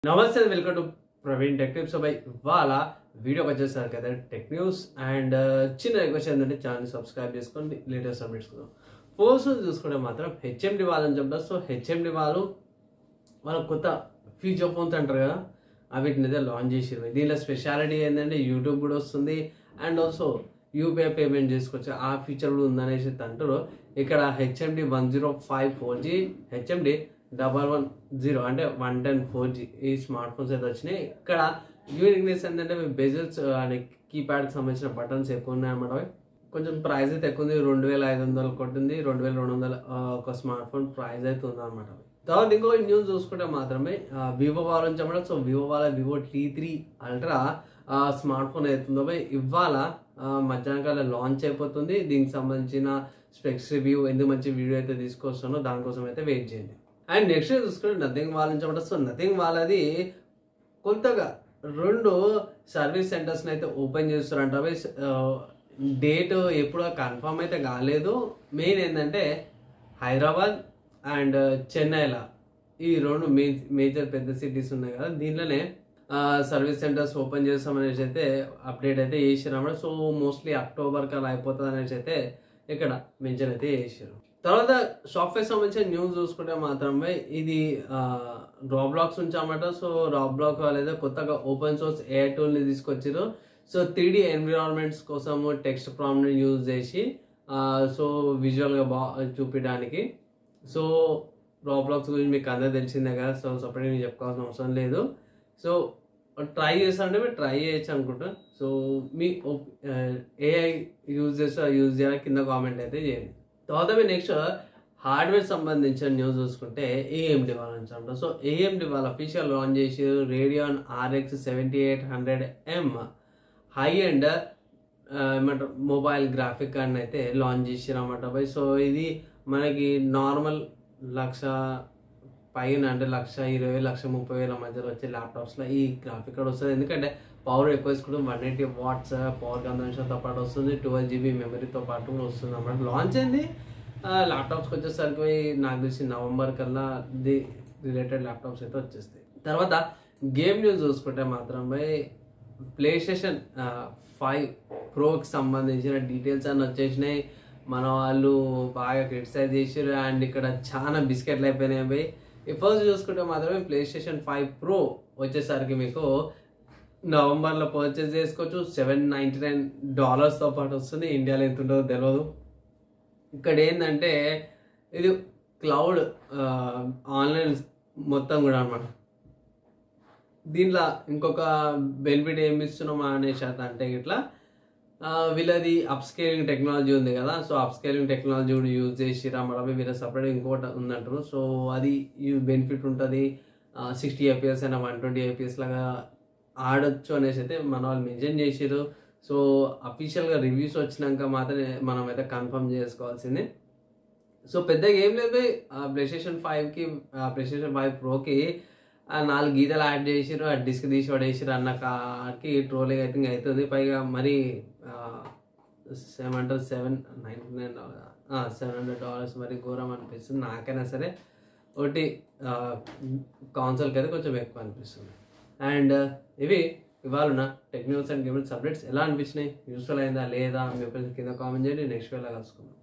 నమస్తే welcome to Praveen tech tips. By ఇవాళ వీడియోకి వచ్చేసారు కదా టెక్ న్యూస్ అండ్ చిన్న రిక్వెస్ట్ ఏంటంటే ఛానల్ సబ్స్క్రైబ్ చేసుకోండి, లేటెస్ట్ అప్డేట్స్ కోసం. ఫోర్స్ చూసుకుంటే మాత్రం హెచ్ఎండి వాళ్ళని చెప్తారు. సో హెచ్ఎండి వాళ్ళు కొత్త ఫీచర్ ఫోన్స్ అంటారు కదా, వీటిని అయితే లాంచ్ చేసారు. దీనిలో స్పెషాలిటీ ఏంటంటే యూట్యూబ్ కూడా వస్తుంది అండ్ ఆల్సో యూపీఐ పేమెంట్ చేసుకోవచ్చు, ఆ ఫీచర్ కూడా ఉందనేసి అంటారు. ఇక్కడ హెచ్ఎండి 105 4G, హెచ్ఎండి 110 అంటే 110 4G ఈ స్మార్ట్ ఫోన్స్ అయితే వచ్చినాయి. ఇక్కడ యూనిక్నెస్ ఏంటంటే బెజిల్స్ అండ్ కీప్యాడ్కి సంబంధించిన బటన్స్ ఎక్కువ ఉన్నాయి అన్నమాట. కొంచెం ప్రైస్ అయితే ఎక్కువ ఉంది, 2500 కొట్టింది, 2200 ఒక స్మార్ట్ ఫోన్ ప్రైస్ అయితే ఉంది అనమాట. తర్వాత ఇంకో న్యూస్ చూసుకుంటే మాత్రమే వివో వాళ్ళ నుంచి అన్నమాట. సో వివో వాళ్ళ Vivo T3 ultra smart phone అవుతుందో ఇవాళ మధ్యాహ్నం కాలం లాంచ్ అయిపోతుంది. దీనికి సంబంధించిన స్పెక్స్ రివ్యూ ఎందుకు మంచి వీడియో అయితే తీసుకొస్తానో దానికోసం అయితే వెయిట్ చేయండి. అండ్ నెక్స్ట్ చూసుకుంటే నథింగ్ వాళ్ళ నుంచి అన్నమాట. సో నథింగ్ వాళ్ళది కొత్తగా 2 సర్వీస్ సెంటర్స్ని అయితే ఓపెన్ చేస్తారంట. డేట్ ఎప్పుడో కన్ఫర్మ్ అయితే కాలేదు. మెయిన్ ఏంటంటే హైదరాబాద్ అండ్ చెన్నైలో ఈ 2 మేజర్ పెద్ద సిటీస్ ఉన్నాయి కదా, దీంట్లోనే సర్వీస్ సెంటర్స్ ఓపెన్ చేస్తామనేసి అయితే అప్డేట్ అయితే చేసారు అన్నమాట. సో మోస్ట్లీ అక్టోబర్ కల్లా అయిపోతుంది అనేసి అయితే ఇక్కడ మెన్షన్ అయితే చేసారు. తర్వాత సాఫ్ట్వేర్ సంబంధించిన న్యూస్ చూసుకుంటే మాత్రమే ఇది రాబ్లాక్స్ నుంచి అన్నమాట. సో రాబ్లాక్ వాళ్ళైతే కొత్తగా ఓపెన్ సోర్స్ AI టూల్ని తీసుకొచ్చారు. సో 3D ఎన్విరాన్మెంట్స్ కోసము టెక్స్ట్ ప్రాంప్ట్ని యూజ్ చేసి సో విజువల్గా చూపించడానికి. సో రాబ్లాక్స్ గురించి మీకు అందరూ తెలిసిందే కదా, సో సపరేట్గా నేను చెప్పుకోవాల్సిన అవసరం లేదు. సో ట్రై చేస్తారంటే మీరు ట్రై చేయొచ్చు అనుకుంటా. సో మీ AI యూజ్ చేస్తే యూజ్ చేయాలి, కింద కామెంట్ అయితే చేయండి. తర్వాత మీరు నెక్స్ట్ హార్డ్వేర్ సంబంధించిన న్యూస్ చూసుకుంటే AMD వాళ్ళ నుంచి అంటారు. సో AMD వాళ్ళ అఫీషియల్ లాంచ్ చేసి Radeon RX 7800M high and ఏమంటారు మొబైల్ గ్రాఫిక్ కార్డ్ని అయితే లాంచ్ చేసారు అన్నమాట. సో ఇది మనకి నార్మల్ 1,00,000 పైన అంటే 1,20,000 1,30,000 మధ్యలో వచ్చే ల్యాప్టాప్స్లో ఈ గ్రాఫిక్ కార్డ్ వస్తుంది. ఎందుకంటే పవర్ ఎక్కువ వేసుకుంటాం, 180 వాట్స్ పవర్ కన్జంప్షన్తో పాటు వస్తుంది, 12GB మెమరీతో పాటు కూడా వస్తుంది అన్నమాట. లాంచ్ అయింది. ల్యాప్టాప్స్కి వచ్చేసరికి నాకు తెలిసి నవంబర్ కల్లా ది రిలేటెడ్ ల్యాప్టాప్స్ అయితే వచ్చేస్తాయి. తర్వాత గేమ్ న్యూస్ చూసుకుంటే మాత్రమే PlayStation 5 ప్రోకి సంబంధించిన డీటెయిల్స్ అన్నీ వచ్చేసినాయి. మన వాళ్ళు బాగా క్రిటిసైజ్ చేసారు అండ్ ఇక్కడ చాలా బిస్కెట్లు అయిపోయినాయి. ఈ ఫస్ట్ చూసుకుంటే మాత్రమే PlayStation 5 Pro వచ్చేసరికి మీకు నవంబర్లో పర్చేస్ చేసుకోవచ్చు. $799తో పాటు వస్తుంది. ఇండియాలో ఎంత ఉంటుందో తెలియదు. ఇక్కడ ఏంటంటే ఇది క్లౌడ్ ఆన్లైన్ మొత్తం కూడా అన్నమాట. దీంట్లో ఇంకొక బెనిఫిట్ ఏమి ఇస్తున్నాం అనేసి అంటే ఇట్లా వీళ్ళది అప్స్కేలింగ్ టెక్నాలజీ ఉంది కదా, సో అప్స్కేలింగ్ టెక్నాలజీ కూడా యూజ్ చేసి అన్నమాట. వీళ్ళ సపరేట్ ఇంకోటి ఉందంటారు. సో అది బెనిఫిట్ ఉంటుంది. 60 FPS అయినా 120 FPS లాగా ఆడొచ్చు అనేసి అయితే మన వాళ్ళు మెన్షన్ చేసారు. సో అఫీషియల్గా రివ్యూస్ వచ్చినాక మాత్రమే మనం అయితే కన్ఫర్మ్ చేసుకోవాల్సిందే. సో పెద్దగా ఏం లేదు. PlayStation 5కి PlayStation 5 Proకి 4 గీతలు యాడ్ చేసారు, ఆ డిస్క్ తీసి పడేసారు అన్న కాకి ట్రోలింగ్ అయితే అవుతుంది. పైగా మరి $799 మరి ఘోరం అనిపిస్తుంది నాకైనా సరే. ఒకటి కాన్సోల్కి అయితే కొంచెం ఎక్కువ అనిపిస్తుంది. అండ్ ఇవి ఇవాళ tech news and games updates ఎలా అనిపించినాయి, యూస్ఫుల్ అయిందా లేదా మీ కింద కామెంట్ చేయండి. నెక్స్ట్ వేళ కలుసుకుందాం.